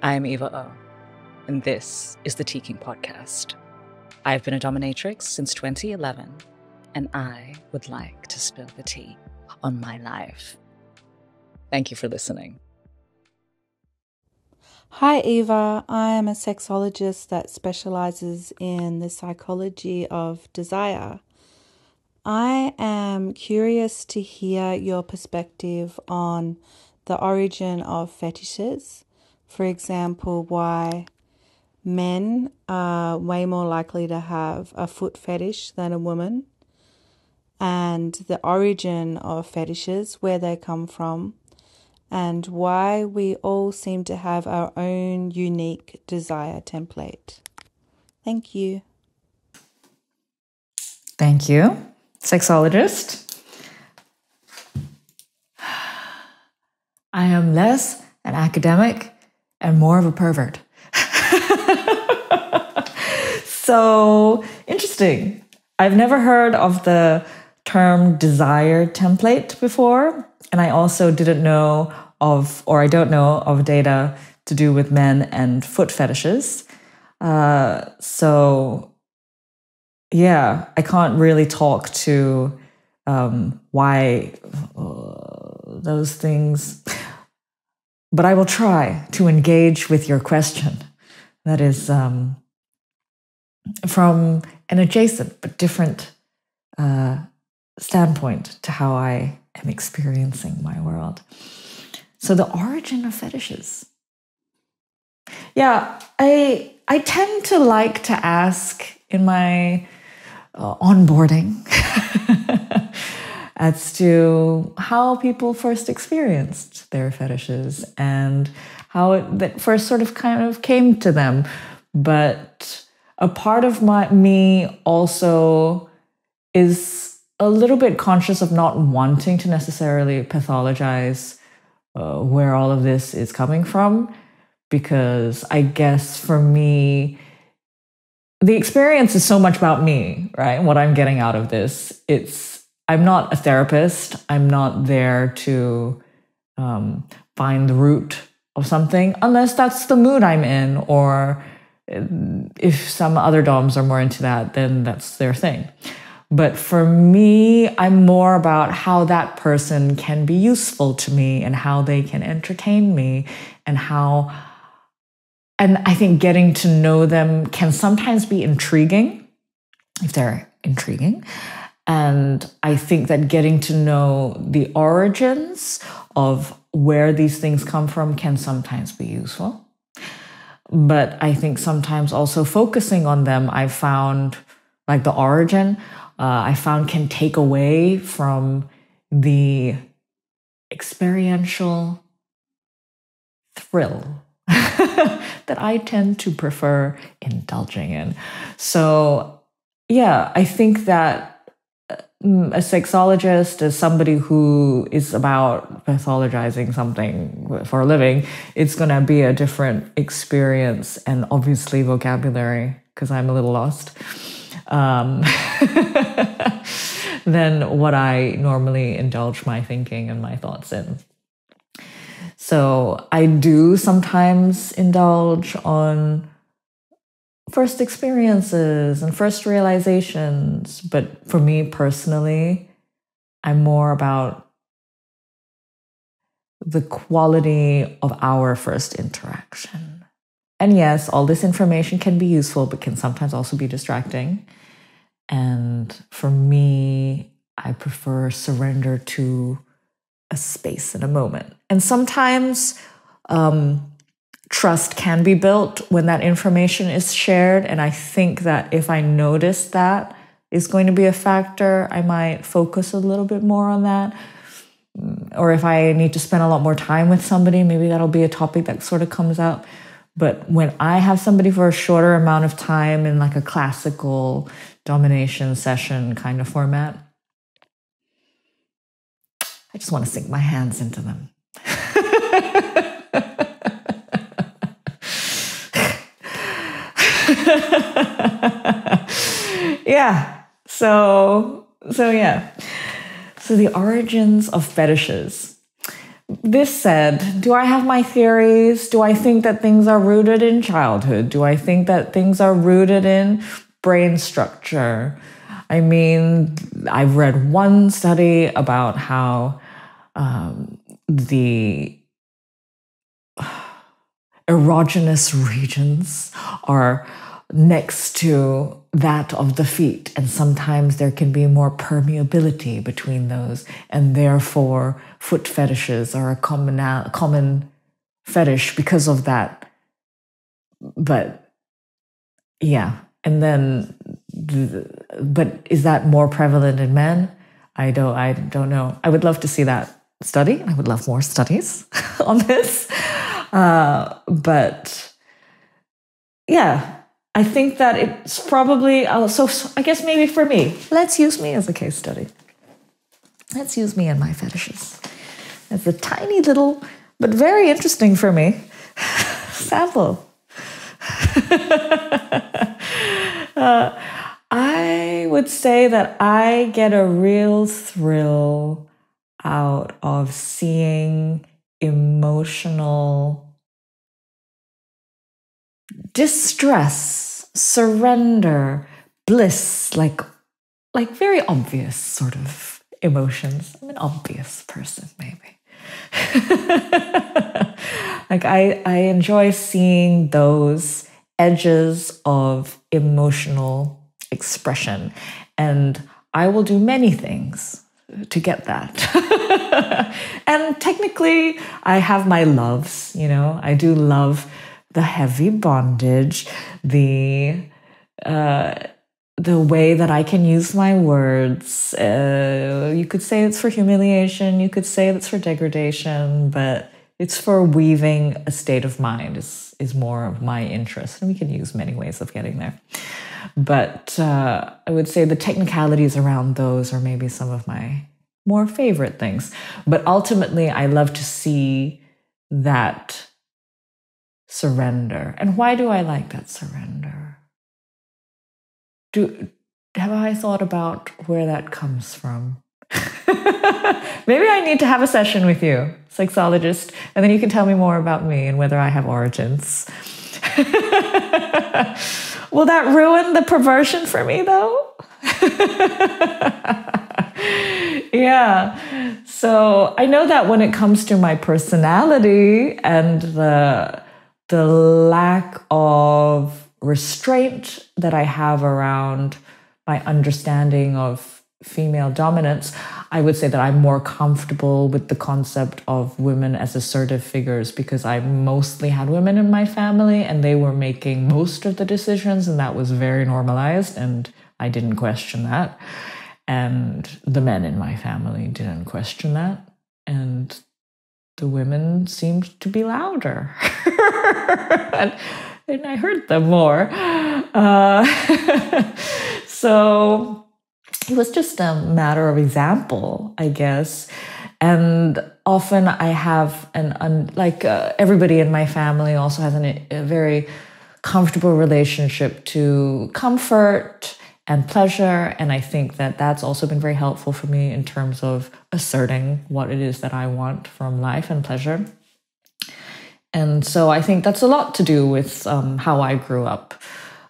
I'm Eva Oh, and this is the Teakink podcast. I've been a dominatrix since 2011, and I would like to spill the tea on my life. Thank you for listening. Hi Eva, I am a sexologist that specializes in the psychology of desire. I am curious to hear your perspective on the origin of fetishes. For example, why men are way more likely to have a foot fetish than a woman, and the origin of fetishes, where they come from, and why we all seem to have our own unique desire template. Thank you. Thank you, sexologist. I am less an academic and more of a pervert. So interesting. I've never heard of the term desire template before, and I also didn't know of, or I don't know of, data to do with men and foot fetishes. So yeah, I can't really talk to why those things, but I will try to engage with your question. That is from an adjacent but different standpoint to how I am experiencing my world. So the origin of fetishes. Yeah, I tend to like to ask in my onboarding as to how people first experienced their fetishes and how that first sort of kind of came to them. But a part of me also is a little bit conscious of not wanting to necessarily pathologize where all of this is coming from, because I guess for me, the experience is so much about me, right? What I'm getting out of this. I'm not a therapist. I'm not there to find the root of something, unless that's the mood I'm in, or if some other doms are more into that, then that's their thing. But for me, I'm more about how that person can be useful to me and how they can entertain me, and I think getting to know them can sometimes be intriguing, if they're intriguing. And I think that getting to know the origins of where these things come from can sometimes be useful. But I think sometimes also focusing on them, I found, like the origin, I found can take away from the experiential thrill that I tend to prefer indulging in. So yeah, I think that a sexologist, as somebody who is about pathologizing something for a living, it's going to be a different experience and obviously vocabulary, because I'm a little lost, than what I normally indulge my thinking and my thoughts in. So I do sometimes indulge on first experiences and first realizations, but for me personally, I'm more about the quality of our first interaction. And yes, all this information can be useful, but can sometimes also be distracting. And for me, I prefer surrender to a space and a moment. And sometimes trust can be built when that information is shared. And I think that if I notice that is going to be a factor, I might focus a little bit more on that. Or if I need to spend a lot more time with somebody, maybe that'll be a topic that sort of comes up. But when I have somebody for a shorter amount of time in like a classical domination session kind of format, I just want to sink my hands into them. Yeah. So yeah. So the origins of fetishes. this said, do I have my theories? Do I think that things are rooted in childhood? Do I think that things are rooted in brain structure? I mean, I've read one study about how the erogenous regions are next to that of the feet, and sometimes there can be more permeability between those, and therefore foot fetishes are a common fetish because of that. But yeah, and then, but is that more prevalent in men? I don't know. I would love to see that study. I would love more studies on this. But yeah, I think that it's probably, so I guess maybe for me, let's use me as a case study. Let's use me and my fetishes. It's a tiny little, but very interesting for me, sample. I would say that I get a real thrill out of seeing emotional distress, surrender, bliss, like very obvious sort of emotions. I'm an obvious person, maybe. Like I enjoy seeing those edges of emotional expression, and I will do many things to get that. And technically, I have my loves, you know. I do love the heavy bondage, the way that I can use my words. You could say it's for humiliation, you could say it's for degradation, but it's for weaving a state of mind is more of my interest. And we can use many ways of getting there. But I would say the technicalities around those are maybe some of my more favorite things. But ultimately, I love to see that surrender. And why do I like that surrender? Have I thought about where that comes from? Maybe I need to have a session with you, sexologist, and then you can tell me more about me and whether I have origins. Will that ruin the perversion for me, though? Yeah. So I know that when it comes to my personality and the lack of restraint that I have around my understanding of female dominance, I would say that I'm more comfortable with the concept of women as assertive figures because I mostly had women in my family and they were making most of the decisions, and that was very normalized, and I didn't question that. And the men in my family didn't question that. And the women seemed to be louder. and I heard them more. So it was just a matter of example, I guess. And often I have everybody in my family also has a very comfortable relationship to comfort and pleasure. And I think that that's also been very helpful for me in terms of asserting what it is that I want from life and pleasure. And so I think that's a lot to do with how I grew up.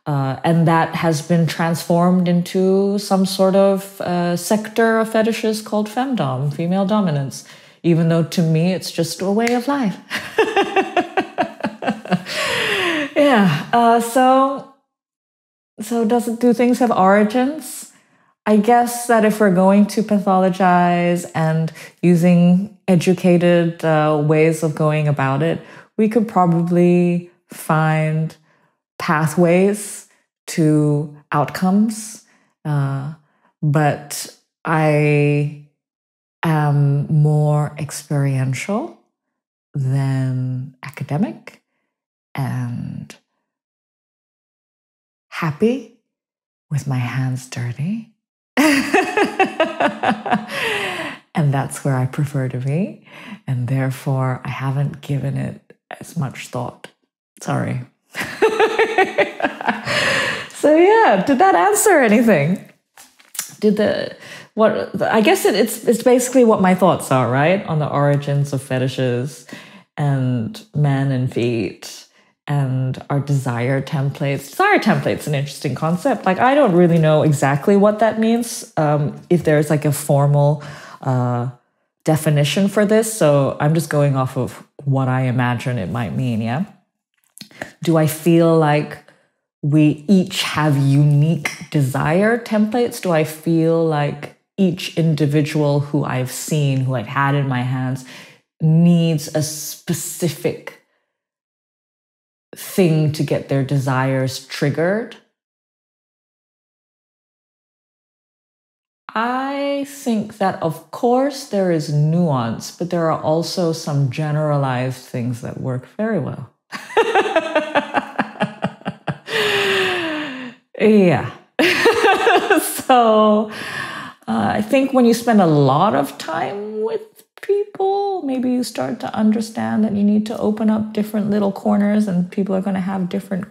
And that has been transformed into some sort of sector of fetishes called femdom, female dominance, even though to me it's just a way of life. Yeah. So do things have origins? I guess that if we're going to pathologize and using educated ways of going about it, we could probably find pathways to outcomes. But I am more experiential than academic and happy with my hands dirty. And that's where I prefer to be. And therefore, I haven't given it as much thought. Sorry. So yeah, did that answer anything? I guess it's basically what my thoughts are, right? On the origins of fetishes and men and feet and our desire templates. Desire templates an interesting concept. Like, I don't really know exactly what that means, if there's like a formal definition for this. So I'm just going off of what I imagine it might mean, yeah? Do I feel like we each have unique desire templates? Do I feel like each individual who I've seen, who I've had in my hands, needs a specific thing to get their desires triggered? I think that, of course, there is nuance, but there are also some generalized things that work very well. Yeah. So I think when you spend a lot of time with people, maybe you start to understand that you need to open up different little corners, and people are going to have different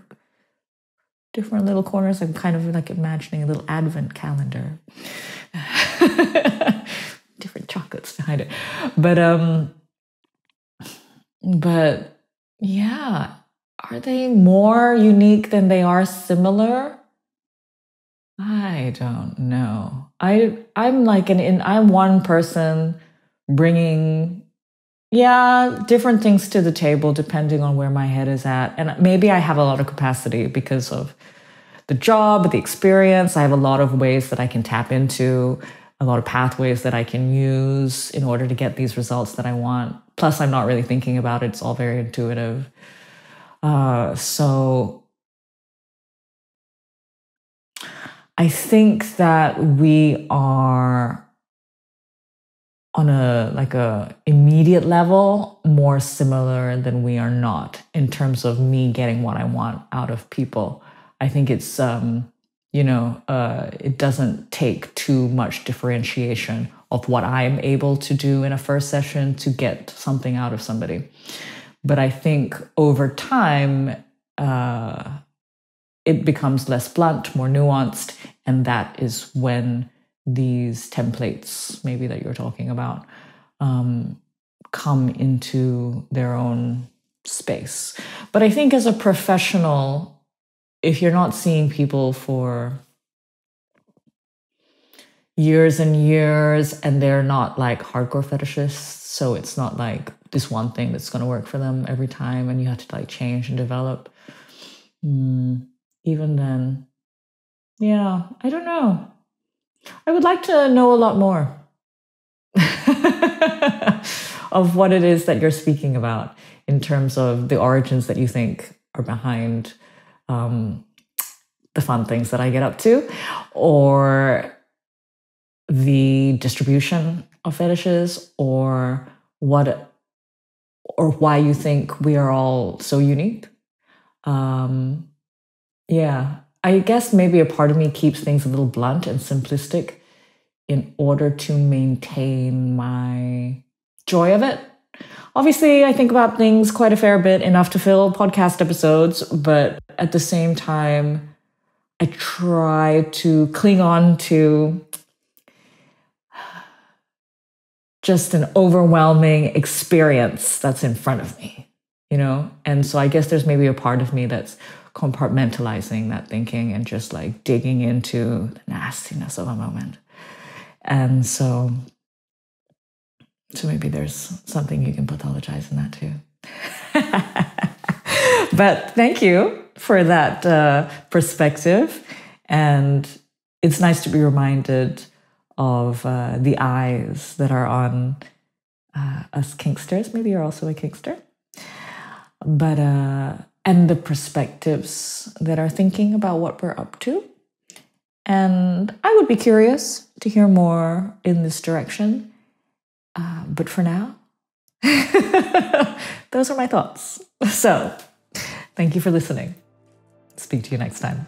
little corners. I'm kind of like imagining a little advent calendar. Different chocolates behind it. But yeah, are they more unique than they are similar? I don't know. I'm like I'm one person bringing, different things to the table depending on where my head is at. And maybe I have a lot of capacity because of the job, the experience. I have a lot of ways that I can tap into, a lot of pathways that I can use in order to get these results that I want. Plus, I'm not really thinking about it. It's all very intuitive. So I think that we are on a immediate level more similar than we are not in terms of me getting what I want out of people. I think it's, it doesn't take too much differentiation of what I'm able to do in a first session to get something out of somebody. But I think over time, it becomes less blunt, more nuanced, and that is when these templates, maybe that you're talking about, come into their own space. But I think as a professional, if you're not seeing people for years and years and they're not like hardcore fetishists, so it's not like this one thing that's going to work for them every time and you have to like change and develop. Even then, I don't know. I would like to know a lot more of what it is that you're speaking about in terms of the origins that you think are behind the fun things that I get up to, or the distribution of fetishes, or why you think we are all so unique. I guess maybe a part of me keeps things a little blunt and simplistic in order to maintain my joy of it. Obviously, I think about things quite a fair bit, enough to fill podcast episodes, but at the same time, I try to cling on to just an overwhelming experience that's in front of me, And so I guess there's maybe a part of me that's compartmentalizing that thinking and just like digging into the nastiness of a moment. And so maybe there's something you can pathologize in that too. But thank you for that perspective. And it's nice to be reminded of the eyes that are on us kinksters. Maybe you're also a kinkster. But, and the perspectives that are thinking about what we're up to. And I would be curious to hear more in this direction. But for now, those are my thoughts. So thank you for listening. Speak to you next time.